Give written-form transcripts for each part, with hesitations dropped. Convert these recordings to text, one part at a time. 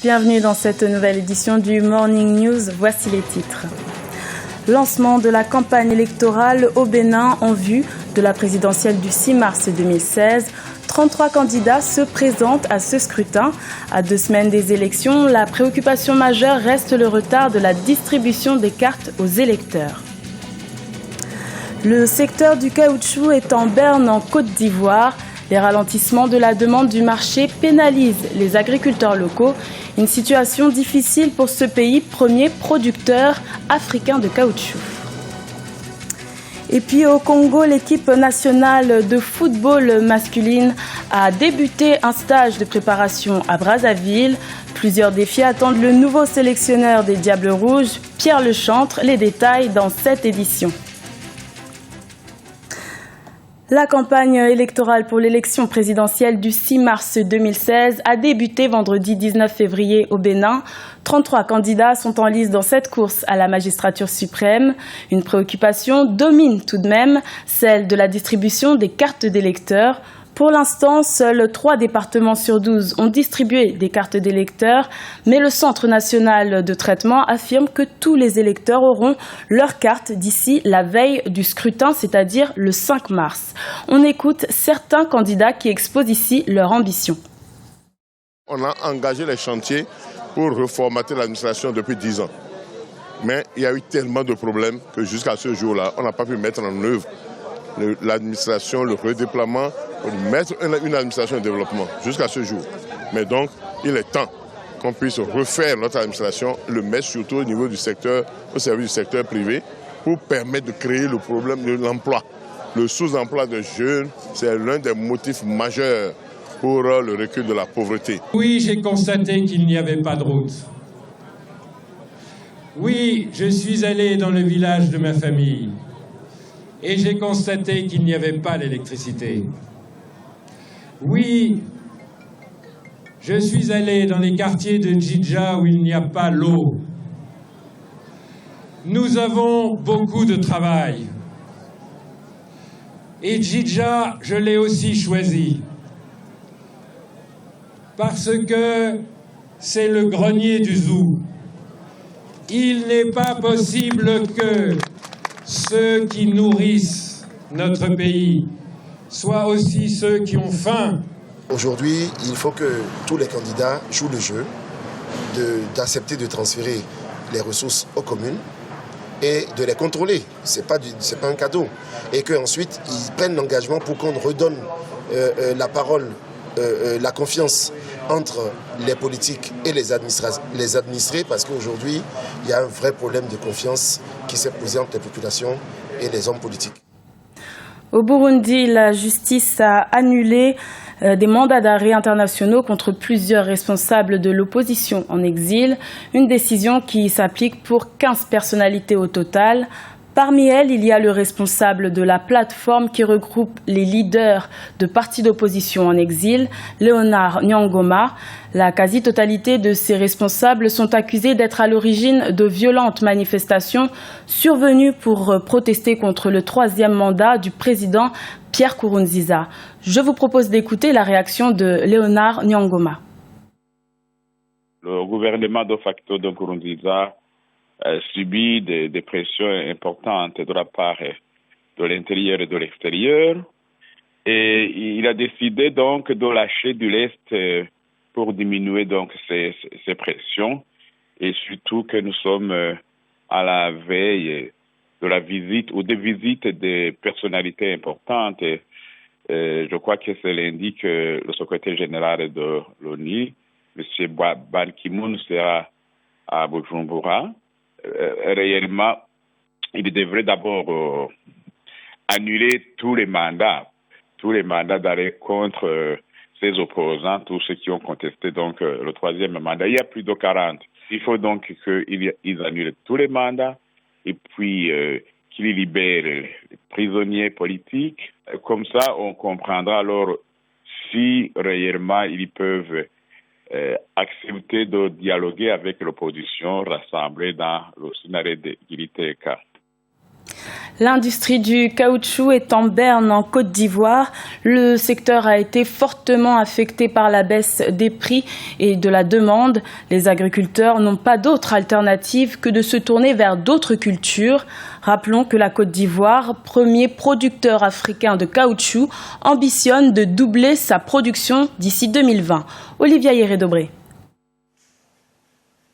Bienvenue dans cette nouvelle édition du Morning News. Voici les titres. Lancement de la campagne électorale au Bénin en vue de la présidentielle du 6 mars 2016. 33 candidats se présentent à ce scrutin. À 2 semaines des élections, la préoccupation majeure reste le retard de la distribution des cartes aux électeurs. Le secteur du caoutchouc est en berne en Côte d'Ivoire. Les ralentissements de la demande du marché pénalisent les agriculteurs locaux. Une situation difficile pour ce pays, premier producteur africain de caoutchouc. Et puis au Congo, l'équipe nationale de football masculine a débuté un stage de préparation à Brazzaville. Plusieurs défis attendent le nouveau sélectionneur des Diables Rouges, Pierre Lechantre. Les détails dans cette édition. La campagne électorale pour l'élection présidentielle du 6 mars 2016 a débuté vendredi 19 février au Bénin. 33 candidats sont en lice dans cette course à la magistrature suprême. Une préoccupation domine tout de même, celle de la distribution des cartes d'électeurs. Pour l'instant, seuls 3 départements sur 12 ont distribué des cartes d'électeurs, mais le Centre national de traitement affirme que tous les électeurs auront leur carte d'ici la veille du scrutin, c'est-à-dire le 5 mars. On écoute certains candidats qui exposent ici leur ambition. On a engagé les chantiers pour reformater l'administration depuis 10 ans. Mais il y a eu tellement de problèmes que jusqu'à ce jour-là, on n'a pas pu mettre en œuvre l'administration, le redéploiement, mettre une administration de développement jusqu'à ce jour. Mais donc, il est temps qu'on puisse refaire notre administration, le mettre surtout au niveau du secteur, au service du secteur privé, pour permettre de créer le problème de l'emploi. Le sous-emploi de jeunes, c'est l'un des motifs majeurs pour le recul de la pauvreté. Oui, j'ai constaté qu'il n'y avait pas de route. Oui, je suis allé dans le village de ma famille. Et j'ai constaté qu'il n'y avait pas d'électricité. Oui, je suis allé dans les quartiers de Djidja où il n'y a pas l'eau. Nous avons beaucoup de travail. Et Djidja, je l'ai aussi choisi. Parce que c'est le grenier du zoo. Il n'est pas possible que ceux qui nourrissent notre pays soient aussi ceux qui ont faim. Aujourd'hui, il faut que tous les candidats jouent le jeu d'accepter de transférer les ressources aux communes et de les contrôler. C'est pas un cadeau. Et qu'ensuite, ils prennent l'engagement pour qu'on redonne la parole, la confiance entre les politiques et les administrés, parce qu'aujourd'hui, il y a un vrai problème de confiance qui s'est posé entre les populations et les hommes politiques. Au Burundi, la justice a annulé des mandats d'arrêt internationaux contre plusieurs responsables de l'opposition en exil. Une décision qui s'applique pour 15 personnalités au total. Parmi elles, il y a le responsable de la plateforme qui regroupe les leaders de partis d'opposition en exil, Léonard Nyangoma. La quasi-totalité de ces responsables sont accusés d'être à l'origine de violentes manifestations survenues pour protester contre le 3e mandat du président Pierre Nkurunziza. Je vous propose d'écouter la réaction de Léonard Nyangoma. Le gouvernement de facto de Nkurunziza subit des pressions importantes de la part de l'intérieur et de l'extérieur. Et il a décidé donc de lâcher de l'Est pour diminuer donc ces pressions. Et surtout que nous sommes à la veille de la visite ou des visites des personnalités importantes. Je crois que c'est lundi que le secrétaire général de l'ONU, M. Ban Ki-moon, sera à Bujumbura. Réellement, il devrait d'abord annuler tous les mandats d'arrêt contre ses opposants, tous ceux qui ont contesté donc le 3e mandat. Il y a plus de 40. Il faut donc qu'ils annulent tous les mandats et puis qu'ils libèrent les prisonniers politiques. Comme ça, on comprendra alors si réellement ils peuvent accepter de dialoguer avec l'opposition rassemblée dans le scénario de Giriteka. L'industrie du caoutchouc est en berne en Côte d'Ivoire. Le secteur a été fortement affecté par la baisse des prix et de la demande. Les agriculteurs n'ont pas d'autre alternative que de se tourner vers d'autres cultures. Rappelons que la Côte d'Ivoire, premier producteur africain de caoutchouc, ambitionne de doubler sa production d'ici 2020. Olivia Hieré-Dobré.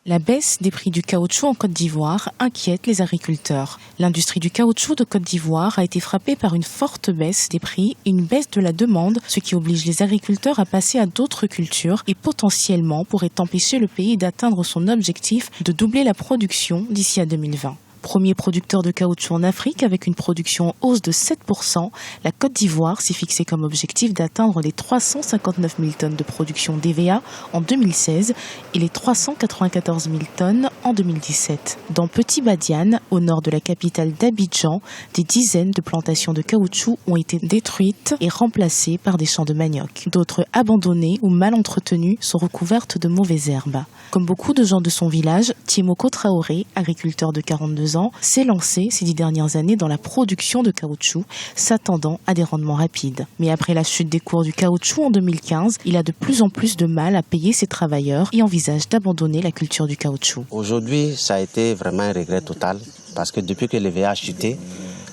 La baisse des prix du caoutchouc en Côte d'Ivoire inquiète les agriculteurs. L'industrie du caoutchouc de Côte d'Ivoire a été frappée par une forte baisse des prix et une baisse de la demande, ce qui oblige les agriculteurs à passer à d'autres cultures et potentiellement pourrait empêcher le pays d'atteindre son objectif de doubler la production d'ici à 2020. Premier producteur de caoutchouc en Afrique avec une production en hausse de 7%, la Côte d'Ivoire s'est fixée comme objectif d'atteindre les 359 000 tonnes de production d'EVA en 2016 et les 394 000 tonnes en 2017. Dans Petit Badiane, au nord de la capitale d'Abidjan, des dizaines de plantations de caoutchouc ont été détruites et remplacées par des champs de manioc. D'autres abandonnées ou mal entretenues sont recouvertes de mauvaises herbes. Comme beaucoup de gens de son village, Tiemoko Traoré, agriculteur de 42 ans, s'est lancé ces 10 dernières années dans la production de caoutchouc, s'attendant à des rendements rapides. Mais après la chute des cours du caoutchouc en 2015, il a de plus en plus de mal à payer ses travailleurs et envisage d'abandonner la culture du caoutchouc. Aujourd'hui, ça a été vraiment un regret total parce que depuis que l'EVA a chuté,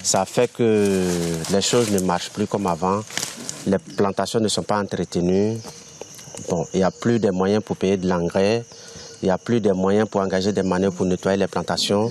ça fait que les choses ne marchent plus comme avant. Les plantations ne sont pas entretenues. Bon, il n'y a plus de moyens pour payer de l'engrais. Il n'y a plus de moyens pour engager des manœuvres pour nettoyer les plantations.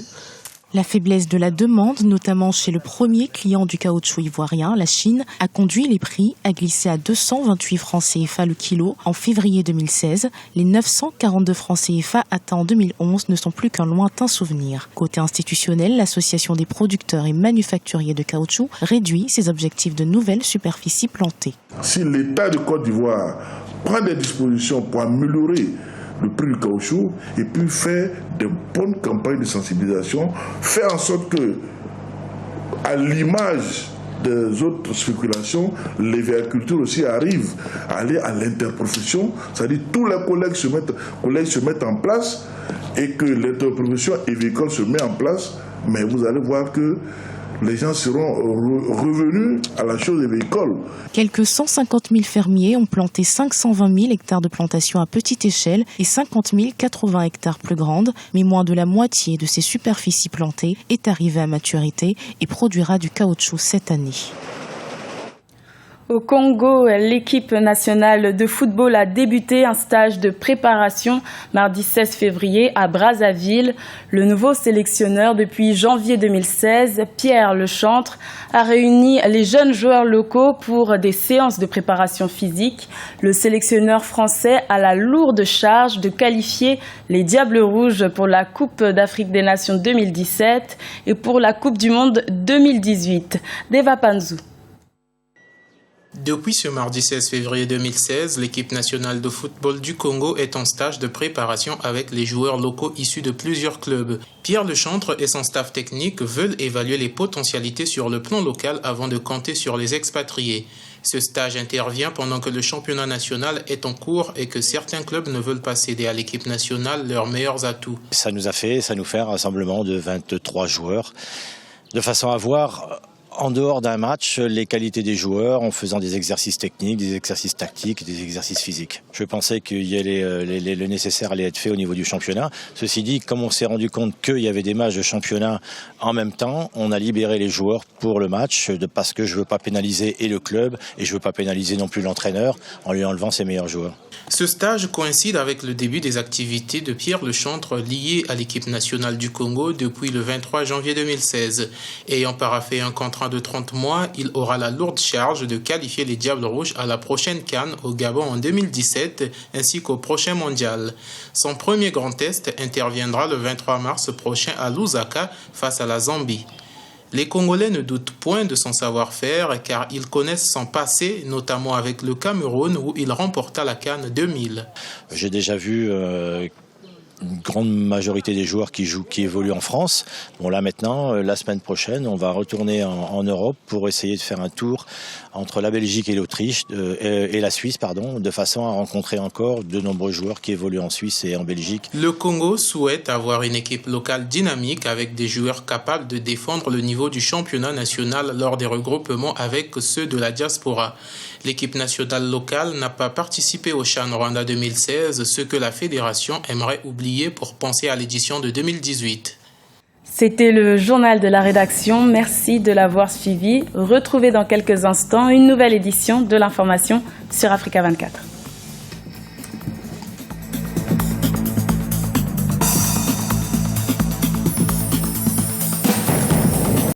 La faiblesse de la demande, notamment chez le premier client du caoutchouc ivoirien, la Chine, a conduit les prix à glisser à 228 francs CFA le kilo en février 2016. Les 942 francs CFA atteints en 2011 ne sont plus qu'un lointain souvenir. Côté institutionnel, l'Association des producteurs et manufacturiers de caoutchouc réduit ses objectifs de nouvelles superficies plantées. Si l'État de Côte d'Ivoire prend des dispositions pour améliorer le prix du caoutchouc et puis faire de bonnes campagnes de sensibilisation, faire en sorte que, à l'image des autres spéculations, l'agriculture aussi arrive à aller à l'interprofession, c'est-à-dire tous les collègues se mettent en place et que l'interprofession avicole se met en place, mais vous allez voir que les gens seront revenus à la chose avicole. Quelques 150 000 fermiers ont planté 520 000 hectares de plantations à petite échelle et 50 080 hectares plus grandes, mais moins de la moitié de ces superficies plantées est arrivée à maturité et produira du caoutchouc cette année. Au Congo, l'équipe nationale de football a débuté un stage de préparation mardi 16 février à Brazzaville. Le nouveau sélectionneur depuis janvier 2016, Pierre Lechantre, a réuni les jeunes joueurs locaux pour des séances de préparation physique. Le sélectionneur français a la lourde charge de qualifier les Diables Rouges pour la Coupe d'Afrique des Nations 2017 et pour la Coupe du Monde 2018. Deva Panzou. Depuis ce mardi 16 février 2016, l'équipe nationale de football du Congo est en stage de préparation avec les joueurs locaux issus de plusieurs clubs. Pierre Lechantre et son staff technique veulent évaluer les potentialités sur le plan local avant de compter sur les expatriés. Ce stage intervient pendant que le championnat national est en cours et que certains clubs ne veulent pas céder à l'équipe nationale leurs meilleurs atouts. Ça nous fait un rassemblement de 23 joueurs, de façon à voir en dehors d'un match, les qualités des joueurs en faisant des exercices techniques, des exercices tactiques, des exercices physiques. Je pensais que le nécessaire allait être fait au niveau du championnat. Ceci dit, comme on s'est rendu compte qu'il y avait des matchs de championnat en même temps, on a libéré les joueurs pour le match parce que je ne veux pas pénaliser et le club et je ne veux pas pénaliser non plus l'entraîneur en lui enlevant ses meilleurs joueurs. Ce stage coïncide avec le début des activités de Pierre Lechantre liées à l'équipe nationale du Congo depuis le 23 janvier 2016. Ayant paraphé un contrat de 30 mois, il aura la lourde charge de qualifier les Diables Rouges à la prochaine CAN au Gabon en 2017 ainsi qu'au prochain mondial. Son premier grand test interviendra le 23 mars prochain à Lusaka face à la Zambie. Les Congolais ne doutent point de son savoir-faire car ils connaissent son passé, notamment avec le Cameroun où il remporta la CAN 2000. J'ai déjà vu une grande majorité des joueurs qui évoluent en France. Bon là maintenant, la semaine prochaine, on va retourner en Europe pour essayer de faire un tour entre la Belgique et l'Autriche et la Suisse, de façon à rencontrer encore de nombreux joueurs qui évoluent en Suisse et en Belgique. Le Congo souhaite avoir une équipe locale dynamique avec des joueurs capables de défendre le niveau du championnat national lors des regroupements avec ceux de la diaspora. L'équipe nationale locale n'a pas participé au CHAN Rwanda 2016, ce que la fédération aimerait oublier pour penser à l'édition de 2018. C'était le journal de la rédaction. Merci de l'avoir suivi. Retrouvez dans quelques instants une nouvelle édition de l'information sur Africa 24.